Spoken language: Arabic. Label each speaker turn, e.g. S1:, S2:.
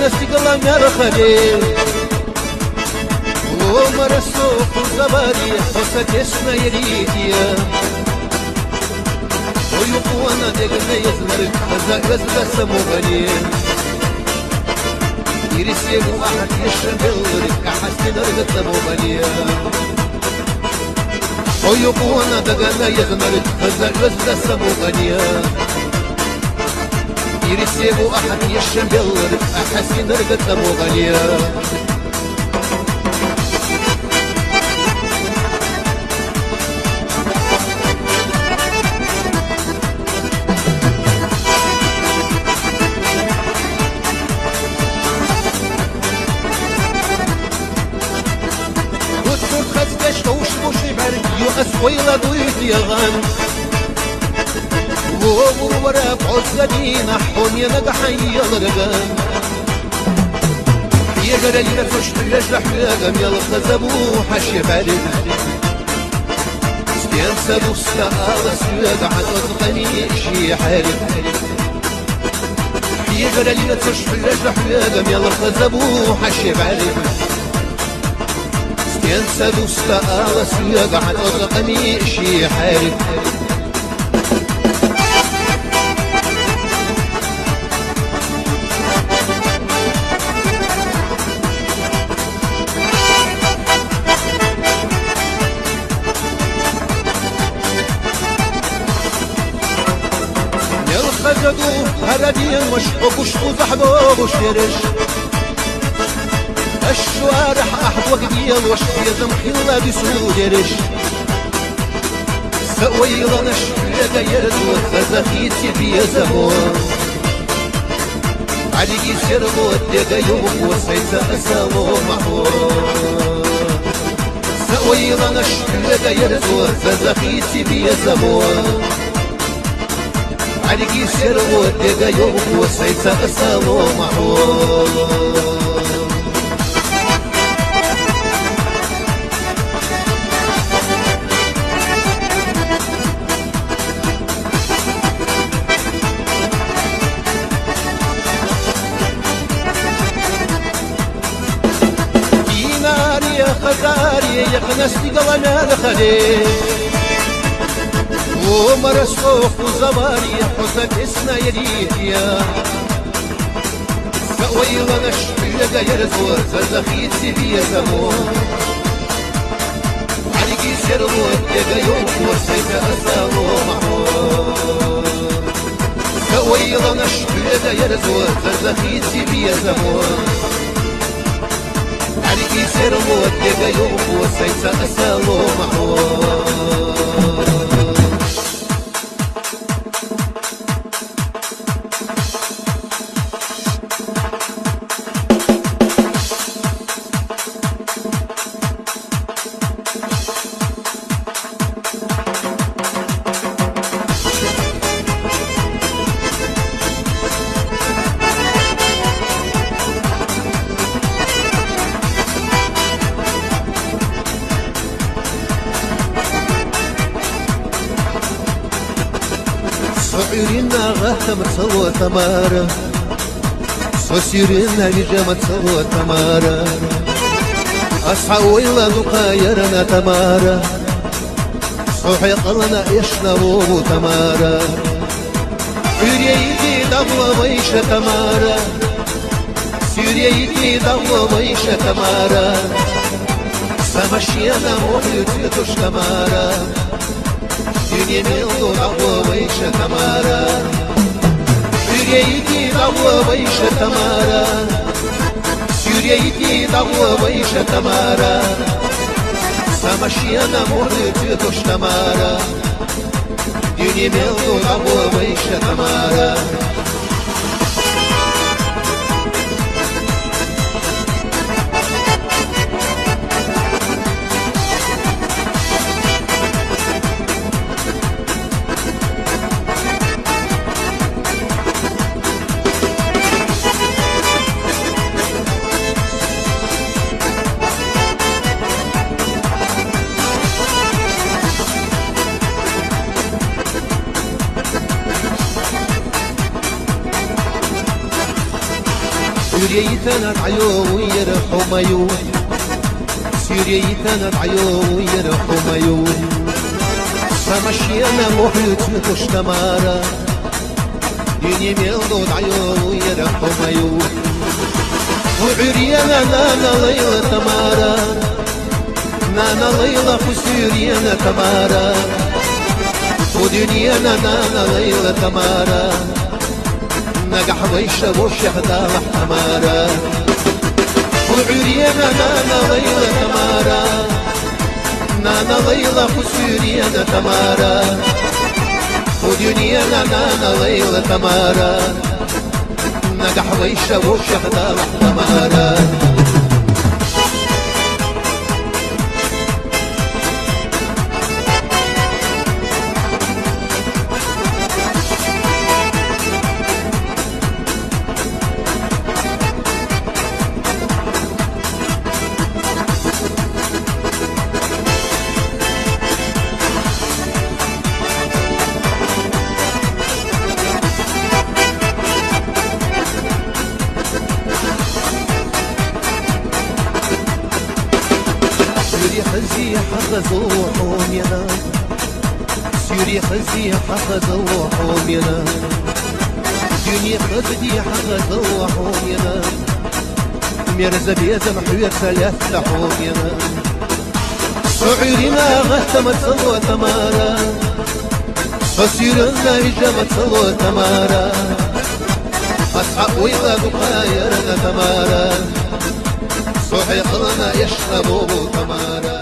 S1: نستقل من الخليل ومرسوق الزباري حسك اسنا يريديا ويقوانا دقنا يزنرك خزاق يزنى سمو غليل يرسيب واحد يشبلرك حسن رغت سمو غليل ويقوانا دقنا يزنرك خزاق يزنى سمو غليل يرسيب واحد يشبلرك حسن رغت سمو غليل ويلا دويت يا غان وورا بعزدينا حون يا نقحي يا لرقان يا قرينا فشت الرجل حلاقم يا الخزبو حشي بارد سكين سابو الساقة سلاق عدد غنيشي حارب يا قرينا فشت الرجل حلاقم يا الخزبو حشي بارد ينسى دوستا سياق عن الرقمي شي حارب يلخزدو هردين وشقو بشقو زحبو بشيرش الشوارح أحد وقديل وشقي زمحيلا بسودرش سويلا نشحلق يردو خزخيتي في زمون عليكي سرغو الدقا يوم وسيسا أسامو محور سويلا نشحلق يردو خزخيتي في زمون عليكي سرغو الدقا يوم وسيسا أسامو محور خزاري يقنستي قوانا الخليل ومرسوخ زباري حسك اسنا يريديا سويلا نشحلق يرزور زخيت سبيا زمون عليكي سرمو الدقا يوم وسيسا أسامو محور سويلا نشحلق يرزور زخيت سبيا زمون عليكي سرمو الدقا يوم وسيسا أسامو محور صعيرنا غاهم تصوى تمارا صسيرنا نجمة تصوى تمارا أصحى ويلا نقايرنا تمارا صحي قلنا إشنا روبو تمارا سوريتي دوا ويشة تمارا سوريتي دوا ويشة تمارا سمشينا موحيتي تش تمارا Dünya mildo dağlı bayışa tamara Suriye'yi dağlı bayışa tamara Suriye'yi dağlı bayışa tamara Samaşiyana mordu toş tamara Dünya mildo dağlı bayışa tamara سوريتنا عيون يرحم عيون سوريتنا عيون يرحم عيون سمشينا محيط تشتمارا دنيا ميلود عيون يرحم عيون وعريانا نانا ليلة تمارا نانا ليلة فسوريانا تمارا ودنيانا نانا ليلة تمارا نجح ويشا وشيخ دالح تمارا وعريانا نانا ليلة تمارا نانا ليلة فسوريانا تمارا ودنيانا نانا ليلة تمارا نجح ويشا وشيخ دالح تمارا خزي حخز روحهم ينا سوري خزي حخز روحهم ينا دنيا خزي حخز روحهم ينا مرزا بيزا محوية ثلاث لحوم ينا عيرنا غهتمت صلوة تمارا فسيرنا هجمت صلوة تمارا أصحاب ويلا بقايرنا تمارا صحي قلنا يشربوا تمارا